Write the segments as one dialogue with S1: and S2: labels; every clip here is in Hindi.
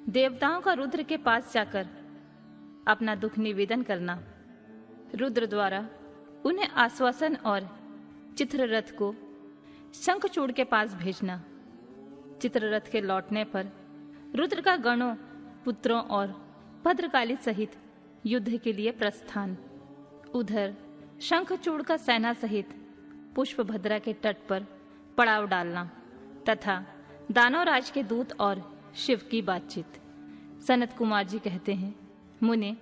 S1: देवताओं का रुद्र के पास जाकर अपना दुख निवेदन करना, रुद्र द्वारा उन्हें आश्वासन और चित्ररथ को शंखचूड़ के पास भेजना। चित्ररथ के लौटने पर रुद्र का गणों, पुत्रों और भद्रकाली सहित युद्ध के लिए प्रस्थान। उधर शंखचूड़ का सेना सहित पुष्पभद्रा के तट पर पड़ाव डालना तथा दानवराज के दूत और शिव की बातचीत। सनत कुमार जी कहते हैं, मुने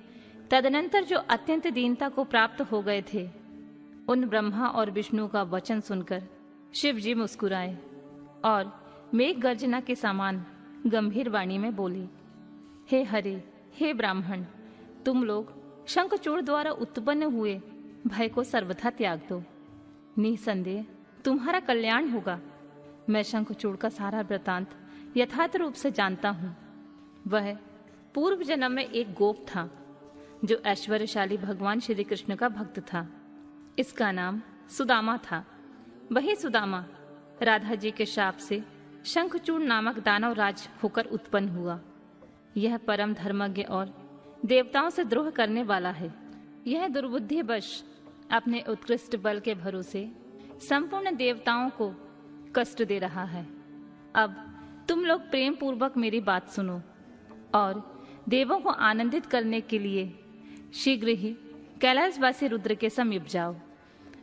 S1: तदनंतर जो अत्यंत दीनता को प्राप्त हो गए थे, उन ब्रह्मा और विष्णु का वचन सुनकर शिव जी मुस्कुराए और मेघ गर्जना के समान गंभीर वाणी में बोले, हे हरे, हे ब्राह्मण, तुम लोग शंखचूड़ द्वारा उत्पन्न हुए भय को सर्वथा त्याग दो। निसंदेह तुम्हारा कल्याण होगा। मैं शंखचूड़ का सारा वृतांत यथार्थ रूप से जानता हूँ। वह पूर्व जन्म में एक गोप था जो ऐश्वर्यशाली भगवान श्री कृष्ण का भक्त था। इसका नाम सुदामा था। वही सुदामा राधा जी के शाप से शंखचूड़ नामक दानव राज होकर उत्पन्न हुआ। यह परम धर्मज्ञ और देवताओं से द्रोह करने वाला है। यह दुर्बुद्धिवश अपने उत्कृष्ट बल के भरोसे संपूर्ण देवताओं को कष्ट दे रहा है। अब तुम लोग प्रेम पूर्वक मेरी बात सुनो और देवों को आनंदित करने के लिए शीघ्र ही कैलाशवासी रुद्र के समीप जाओ।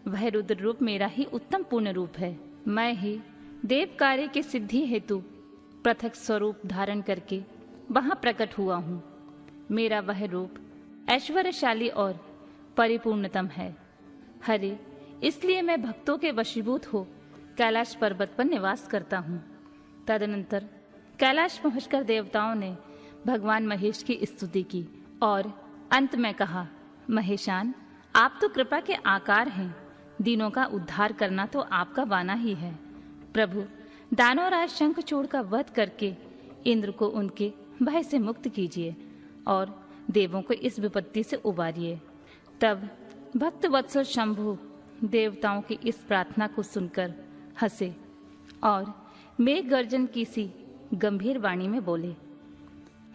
S1: वह रुद्र रूप मेरा ही उत्तम पूर्ण रूप है। मैं ही देव कार्य की सिद्धि हेतु पृथक स्वरूप धारण करके वहां प्रकट हुआ हूँ। मेरा वह रूप ऐश्वर्यशाली और परिपूर्णतम है। हरे, इसलिए मैं भक्तों के वशीभूत हो कैलाश पर्वत पर निवास करता हूँ। तदनंतर कैलाश पहुंचकर देवताओं ने भगवान महेश की स्तुति की और अंत में कहा, महेशान, आप तो कृपा के आकार हैं। दीनों का उद्धार करना तो आपका वाना ही है। प्रभु, दानवराज शंखचूड़ का वध करके इंद्र को उनके भय से मुक्त कीजिए और देवों को इस विपत्ति से उबारिए। तब भक्त वत्सल शंभु देवताओं की इस प्रार्थना को सुनकर हंसे और मेघ गर्जन की सी गंभीर वाणी में बोले,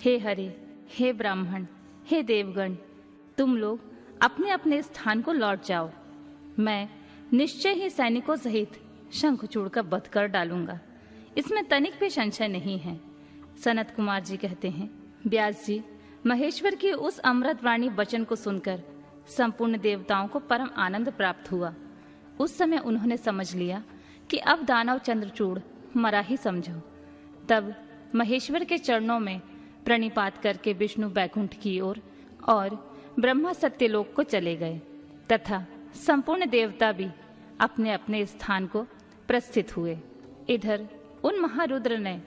S1: हे हरे, हे ब्राह्मण, हे देवगण, तुम लोग अपने अपने स्थान को लौट जाओ। मैं निश्चय ही सैनिकों सहित शंखचूड़ का वध कर डालूंगा। इसमें तनिक भी संशय नहीं है। सनत कुमार जी कहते हैं, व्यास जी, महेश्वर की उस अमृत वाणी वचन को सुनकर संपूर्ण देवताओं को परम आनंद प्राप्त हुआ। उस समय उन्होंने समझ लिया कि अब दानव चंद्रचूड़ मरा ही समझो। तब महेश्वर के चरणों में प्रणिपात करके विष्णु बैकुंठ की ओर और ब्रह्मा सत्यलोक को चले गए तथा संपूर्ण देवता भी अपने अपने स्थान को प्रस्थित हुए। इधर उन महारुद्र ने,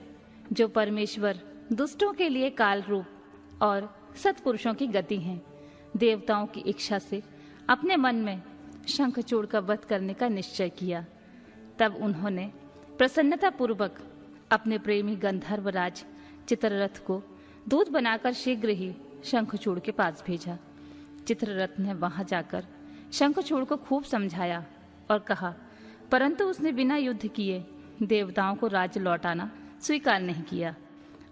S1: जो परमेश्वर दुष्टों के लिए काल रूप और सत्पुरुषों की गति हैं, देवताओं की इच्छा से अपने मन में शंखचूड़ का वध करने का निश्चय किया। तब उन्होंने प्रसन्नता पूर्वक अपने प्रेमी गंधर्व राज चित्ररथ को दूत बनाकर शीघ्र ही शंखचूड़ के पास भेजा। चित्ररथ ने वहां जाकर शंखचूड़ को खूब समझाया और कहा, परंतु उसने बिना युद्ध किए देवताओं को राज्य लौटाना स्वीकार नहीं किया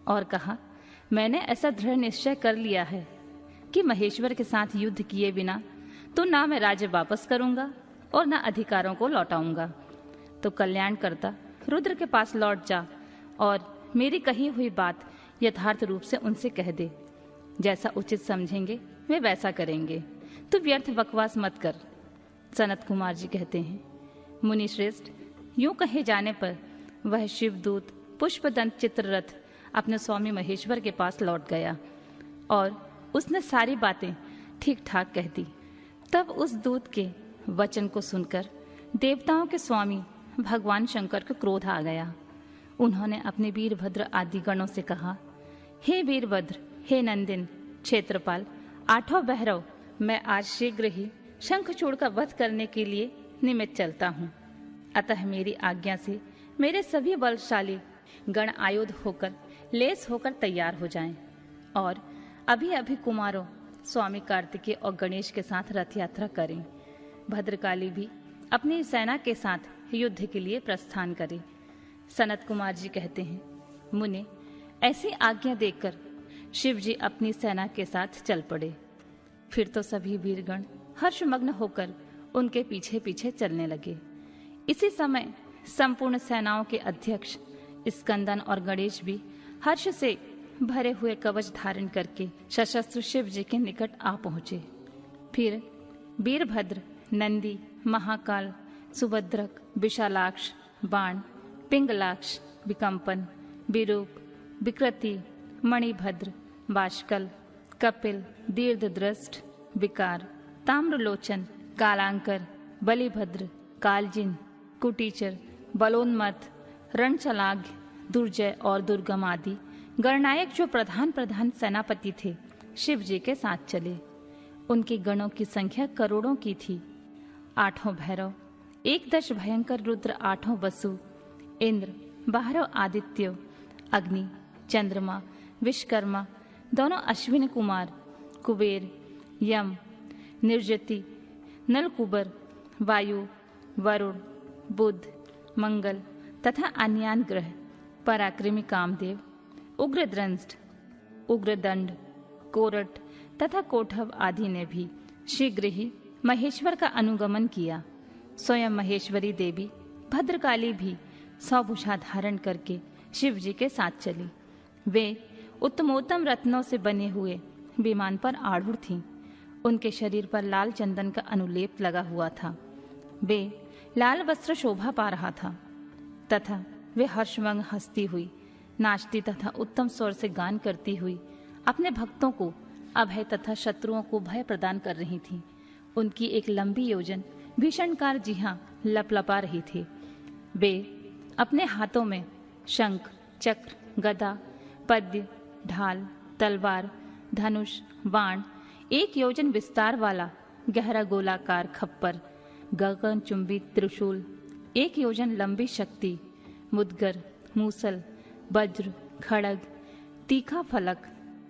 S1: और कहा, मैंने ऐसा दृढ़ निश्चय कर लिया है कि महेश्वर के साथ युद्ध किए बिना तो ना मैं राज्य वापस करूंगा और ना अधिकारों को लौटाऊंगा। तो कल्याण करता रुद्र के पास लौट जा और मेरी कही हुई बात यथार्थ रूप से उनसे कह दे। जैसा उचित समझेंगे वे वैसा करेंगे। तू व्यर्थ बकवास मत कर। सनत कुमार जी कहते हैं, मुनि श्रेष्ठ, यूं कहे जाने पर वह शिवदूत पुष्पदंत चित्ररथ अपने स्वामी महेश्वर के पास लौट गया और उसने सारी बातें ठीक ठाक कह दी। तब उस दूत के वचन को सुनकर देवताओं के स्वामी भगवान शंकर को क्रोध आ गया। उन्होंने अपने वीरभद्र आदि गणों से कहा, हे वीरभद्र, हे नंदिन, क्षेत्रपाल, आठों भैरव, मैं आज शीघ्र ही शंखचूड़ का वध करने के लिए निमित्त चलता हूँ। अतः मेरी आज्ञा से मेरे सभी बलशाली गण आयुध होकर लेस होकर तैयार हो जाएं और अभी अभी कुमारों स्वामी कार्तिकेय और गणेश के साथ रथ यात्रा करें। भद्रकाली भी अपनी सेना के साथ युद्ध के लिए प्रस्थान करे। सनत कुमार जी कहते हैं, मुने, ऐसी आज्ञा देकर शिव जी अपनी सेना के साथ चल पड़े। फिर तो सभी वीरगण हर्षमग्न होकर उनके पीछे पीछे चलने लगे। इसी समय संपूर्ण सेनाओं के अध्यक्ष स्कंदन और गणेश भी हर्ष से भरे हुए कवच धारण करके सशस्त्र शिव जी के निकट आ पहुंचे। फिर वीरभद्र, नंदी, महाकाल, सुभद्रक, विशालाक्ष, बाण, पिंगलाक्ष, विकंपन, विरूप, विकृति, मणिभद्र, बाष्कल, कपिल, दीर्घदृष्ट, विकार, ताम्रलोचन, कालांकर, बलिभद्र, कालजिन, कुटीचर, बलोन्मत्त, रणचलाग्य, दुर्जय और दुर्गम आदि गणनायक जो प्रधान सेनापति थे शिव जी के साथ चले। उनके गणों की संख्या करोड़ों की थी। 8 भैरव, 11 भयंकर रुद्र, 8 वसु, इंद्र, 12 आदित्य, अग्नि, चंद्रमा, विश्वकर्मा, दोनों अश्विन कुमार, कुबेर, यम, निर्जति, नलकुबर, वायु, वरुण, बुध, मंगल तथा अन्यान ग्रह, पराक्रमी कामदेव, उग्रद्रंष्ट, उग्रदंड, कोरट तथा कोठव आदि ने भी शीघ्र ही महेश्वर का अनुगमन किया। स्वयं महेश्वरी देवी भद्रकाली भी 100 भुजा धारण करके शिव जी के साथ चली। वे उत्तमोत्तम रत्नों से बने हुए विमान पर आरूढ़ थीं। उनके शरीर पर लाल चंदन का अनुलेप लगा हुआ था। वे लाल वस्त्र शोभा पा रहा था तथा वे हर्षमग्न हंसती हुई, नाचती तथा उत्तम स्वर से गान करती हुई अपने भक्तों को अभय तथा शत्रुओं को भय प्रदान कर रही थीं। उनकी एक लंबी योजन भीषणकार जिहां लपलपा रही थी। वे अपने हाथों में शंख, चक्र, गदा, पद्य, ढाल, तलवार, धनुष, बाण, 1 योजन विस्तार वाला गहरा गोलाकार खप्पर, गगनचुंबी त्रिशूल, 1 योजन लंबी शक्ति, मुद्गर, मूसल, वज्र, खड़ग, तीखा फलक,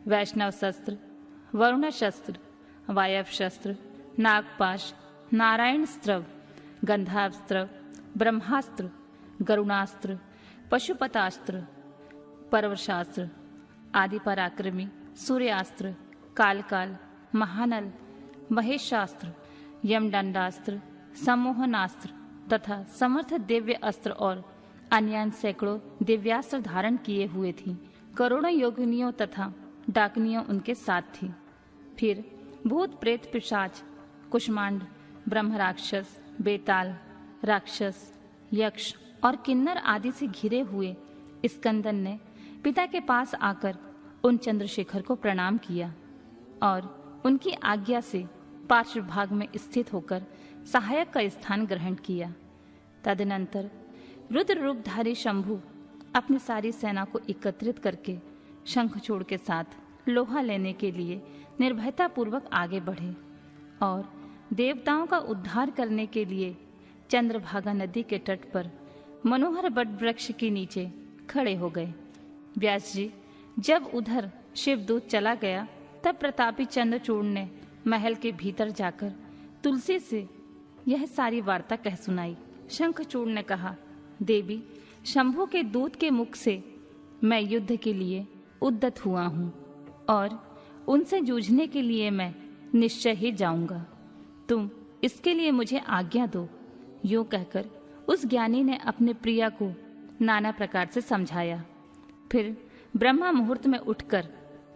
S1: वैष्णव शस्त्र, वरुण शस्त्र, वायव शस्त्र, नागपाश, नारायण स्त्रव, गंधास्त्र, ब्रह्मास्त्र, गरुणास्त्र, पशुपतास्त्र, पर्वशास्त्र आदि पराक्रमी, सूर्यास्त्र, कालकाल, महानल, महेशास्त्र, यमदंडास्त्र, सम्मोहनास्त्र तथा समर्थ दिव्य अस्त्र और अन्य सैकड़ों दिव्यास्त्र धारण किए हुए थी। करोड़ों योगिनियों तथा डाकनियों उनके साथ थी। फिर भूत, प्रेत, पिशाच, कुष्मांड, ब्रह्म राक्षस, बेताल राक्षस, यक्ष और किन्नर आदि से घिरे हुए स्कंदन ने पिता के पास आकर उन चंद्रशेखर को प्रणाम किया और उनकी आज्ञा से पार्श्व भाग में स्थित होकर सहायक का स्थान ग्रहण किया। तदनंतर रुद्र रूपधारी शंभु अपनी सारी सेना को एकत्रित करके शंखचूड़ के साथ लोहा लेने के लिए निर्भयता पूर्वक आगे बढ़े और देवताओं का उद्धार करने के लिए चंद्रभागा नदी के तट पर मनोहर बट वृक्ष के नीचे खड़े हो गए। व्यास जी जब उधर शिवदूत चला गया तब प्रतापी चंद्रचूड़ ने महल के भीतर जाकर तुलसी से यह सारी वार्ता कह सुनाई। शंखचूड़ ने कहा, देवी, शंभु के दूत के मुख से मैं युद्ध के लिए उद्यत हुआ हूँ और उनसे जूझने के लिए मैं निश्चय ही जाऊंगा। तुम इसके लिए मुझे आज्ञा दो। यूं कहकर उस ज्ञानी ने अपने प्रिया को नाना प्रकार से समझाया। फिर ब्रह्मा मुहूर्त में उठकर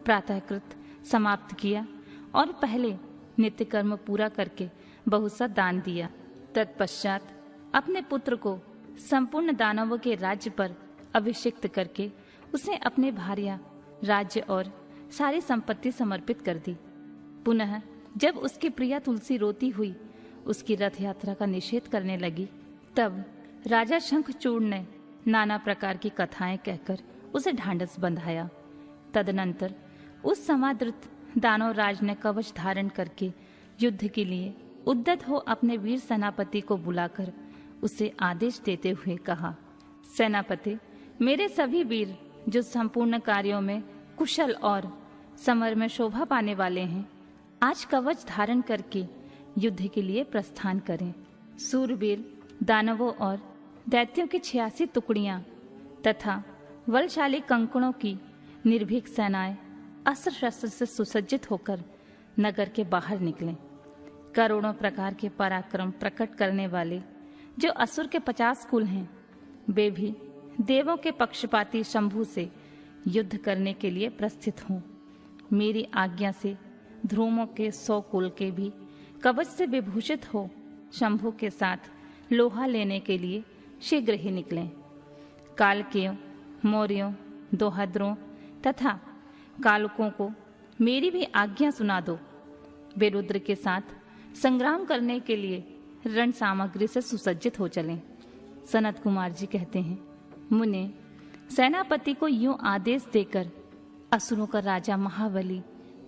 S1: प्रातःकृत समाप्त किया और पहले नित्य कर्म पूरा करके बहुत सा दान दिया। तत्पश्चात अपने पुत्र को संपूर्ण दानवों के राज्य पर अभिषिक्त करके उसे अपने भार्या, राज्य और सारी संपत्ति समर्पित कर दी। पुनः जब उसकी प्रिया तुलसी रोती हुई उसकी रथ यात्रा का निषेध करने लगी तब राजा शंखचूड़ ने नाना प्रकार की कथाएं कहकर उसे ढांढस बंधाया। तदनंतर उस समादृत दानव राज ने कवच धारण करके युद्ध के लिए उद्यत हो अपने वीर सेनापति को बुलाकर उसे आदेश देते हुए कहा, सेनापति, मेरे सभी वीर जो संपूर्ण कार्यों में कुशल और समर में शोभा पाने वाले हैं, आज कवच धारण करके युद्ध के लिए प्रस्थान करें। सूरवीर दानवों और दैत्यों की 86 टुकड़ियां तथा बलशाली कंकणों की निर्भीक सेनाएं अस्त्र शस्त्र से सुसज्जित होकर नगर के बाहर निकले। करोड़ों प्रकार के पराक्रम प्रकट करने वाले जो असुर के 50 कुल हैं, वे भी देवों के पक्षपाती शंभु से युद्ध करने के लिए प्रस्थित हों। मेरी आज्ञा से ध्रुवों के 100 कुल के भी कवच से विभूषित हो शंभु के साथ लोहा लेने के लिए शीघ्र ही निकलें। कालकेयों, मौर्यों, दोहद्रों तथा कालकों को मेरी भी आज्ञा सुना दो। वे रुद्र के साथ संग्राम करने के लिए रण सामग्री से सुसज्जित हो चलें। सनत कुमार जी कहते हैं, मुने, सेनापति को यूं आदेश देकर असुरों का राजा महाबली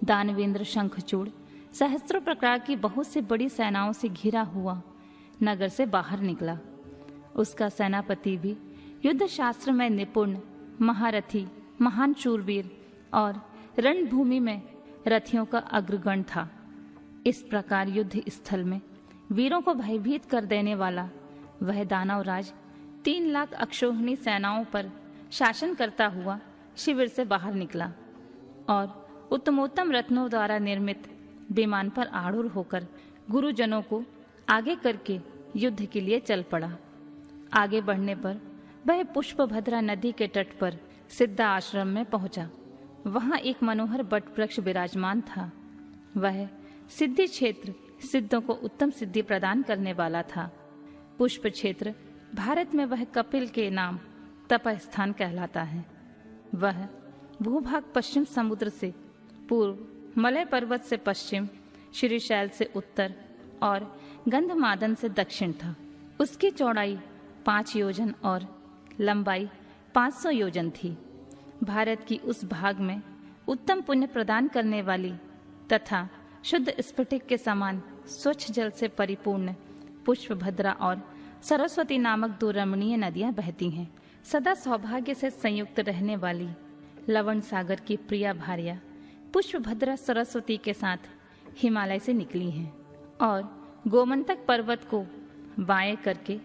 S1: दानवेंद्र शंखचूड़ सहस्त्रों प्रकार की बहुत से बड़ी सेनाओं से घिरा हुआ नगर से बाहर निकला। उसका सेनापति भी युद्ध शास्त्र में निपुण, महारथी, महान शूरवीर और रणभूमि में रथियों का अग्रगण था। इस प्रकार युद्ध स्थल में वीरों को भयभीत कर देने वाला वह दानवराज 3 लाख अक्षौहिणी सेनाओं पर शासन करता हुआ शिविर से बाहर निकला और उत्तमोत्तम रत्नों द्वारा निर्मित विमान पर आरूढ़ होकर गुरुजनों को आगे करके युद्ध के लिए चल पड़ा। आगे बढ़ने पर वह पुष्पभद्रा नदी के तट पर सिद्धा आश्रम में पहुंचा। वहां एक मनोहर बट वृक्ष विराजमान था। वह सिद्धि क्षेत्र सिद्धों को उत्तम सिद्धि प्रदान करने वाला था। पुष्प क्षेत्र भारत में वह कपिल के नाम तपस्थान कहलाता है। वह भूभाग पश्चिम समुद्र से पूर्व, मलय पर्वत से पश्चिम, श्रीशैल से उत्तर और गंधमादन से दक्षिण था। उसकी चौड़ाई 5 योजन और लंबाई 500 योजन थी। भारत की उस भाग में उत्तम पुण्य प्रदान करने वाली तथा शुद्ध स्फटिक के समान स्वच्छ जल से परिपूर्ण पुष्पभद्रा और सरस्वती नामक 2 रमणीय नदियां बहती हैं। सदा सौभाग्य से संयुक्त रहने वाली लवण सागर की प्रिया भार्या पुष्पभद्रा सरस्वती के साथ हिमालय से निकली हैं और गोमंतक पर्वत को बाएं करके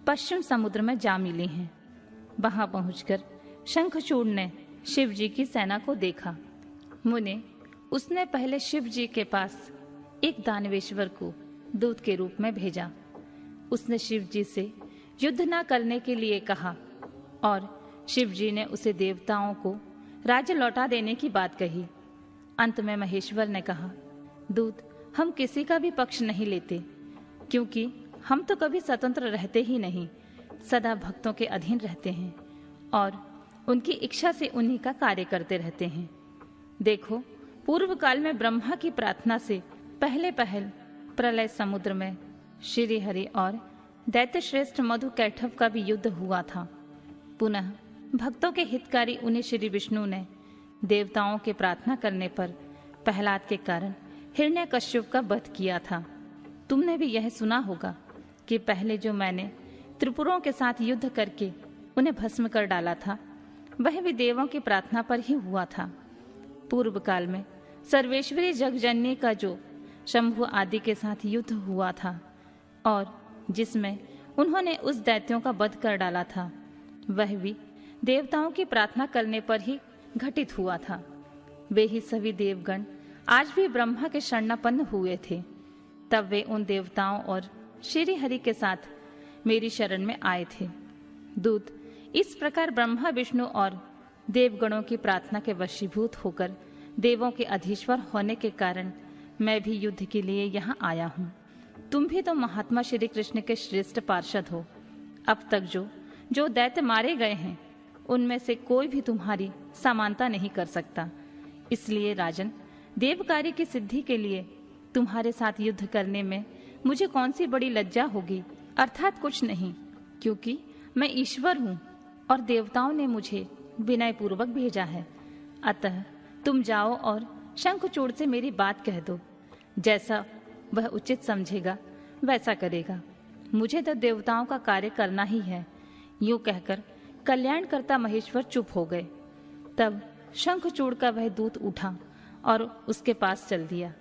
S1: पश्चिम समुद्र में जा मिली हैं। वहां पहुंचकर शंखचूड़ ने शिव जी की सेना को देखा। मुने, उसने पहले शिव जी के पास एक दानवेश्वर को दूत के रूप में भेजा। उसने शिव जी से युद्ध न करने के लिए कहा और शिव जी ने उसे देवताओं को राज्य लौटा देने की बात कही। अंत में महेश्वर ने कहा, दूत, हम किसी का भी पक्ष नहीं लेते, क्योंकि हम तो कभी स्वतंत्र रहते ही नहीं, सदा भक्तों के अधीन रहते हैं और उनकी इच्छा से उन्हीं का कार्य करते रहते हैं। देखो, पूर्व काल में ब्रह्मा की प्रार्थना से पहले प्रलय समुद्र में श्री हरि और दैत्य श्रेष्ठ मधु कैठव का भी युद्ध हुआ था। पुनः भक्तों के हितकारी उन्हें श्री विष्णु ने देवताओं के प्रार्थना करने पर प्रहलाद के कारण हिरण्यकश्यप का वध किया था। तुमने भी यह सुना होगा कि पहले जो मैंने त्रिपुरों के साथ युद्ध करके उन्हें भस्म कर डाला था, वह भी देवों की प्रार्थना पर ही हुआ था। पूर्व काल में सर्वेश्वरी जगजननी का जो शंभु आदि के साथ युद्ध हुआ था और जिसमें उन्होंने उस दैत्यों का वध कर डाला था, वह भी देवताओं की प्रार्थना करने पर ही घटित हुआ था। वे ही सभी देवगण आज भी ब्रह्मा के शरणापन्न हुए थे। तब वे उन देवताओं और श्री हरि के साथ मेरी शरण में आए थे। दूत, इस प्रकार ब्रह्मा, विष्णु और देवगणों की प्रार्थना के वशीभूत होकर देवों के अधीश्वर होने के कारण मैं भी युद्ध के लिए यहाँ आया हूँ। तुम भी तो महात्मा श्री कृष्ण के श्रेष्ठ पार्षद हो। अब तक जो दैत्य मारे गए हैं, उनमें से कोई भी तुम्हारी समानता नहीं कर सकता। इसलिए राजन, देव कार्य की सिद्धि के लिए तुम्हारे साथ युद्ध करने में मुझे कौन सी बड़ी लज्जा होगी, अर्थात कुछ नहीं, क्योंकि मैं ईश्वर हूँ और देवताओं ने मुझे विनय पूर्वक भेजा है। अतः तुम जाओ और शंखचूड़ से मेरी बात कह दो। जैसा वह उचित समझेगा वैसा करेगा। मुझे तो देवताओं का कार्य करना ही है। यूं कहकर कल्याणकर्ता महेश्वर चुप हो गए। तब शंखचूड़ का वह दूत उठा और उसके पास चल दिया।